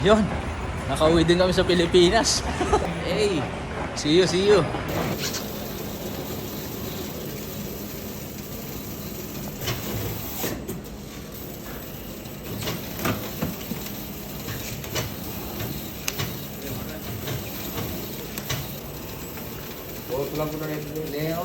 Yun, nakauwi din kami sa Pilipinas. Hey, see you, see you. Tulang ko na rin Leo.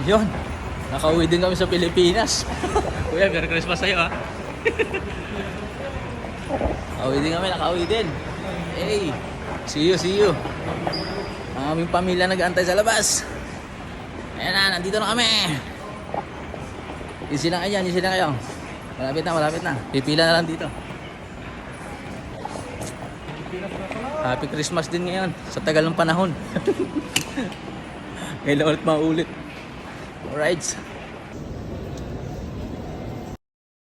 Yun, nakauwi din kami sa Pilipinas. Kuya, Merry Christmas sa'yo ha. Nakauwi din kami, nakauwi din. Hey, see you, see you. Ang aming pamilya nag-aantay sa labas. Ayan na, nandito na kami. Easy na kayo, easy na kayo. Malapit na, malapit na. Pipila na lang dito. Happy Christmas din ngayon, sa tagal ng panahon. Ngayon ulit maulit. Alright.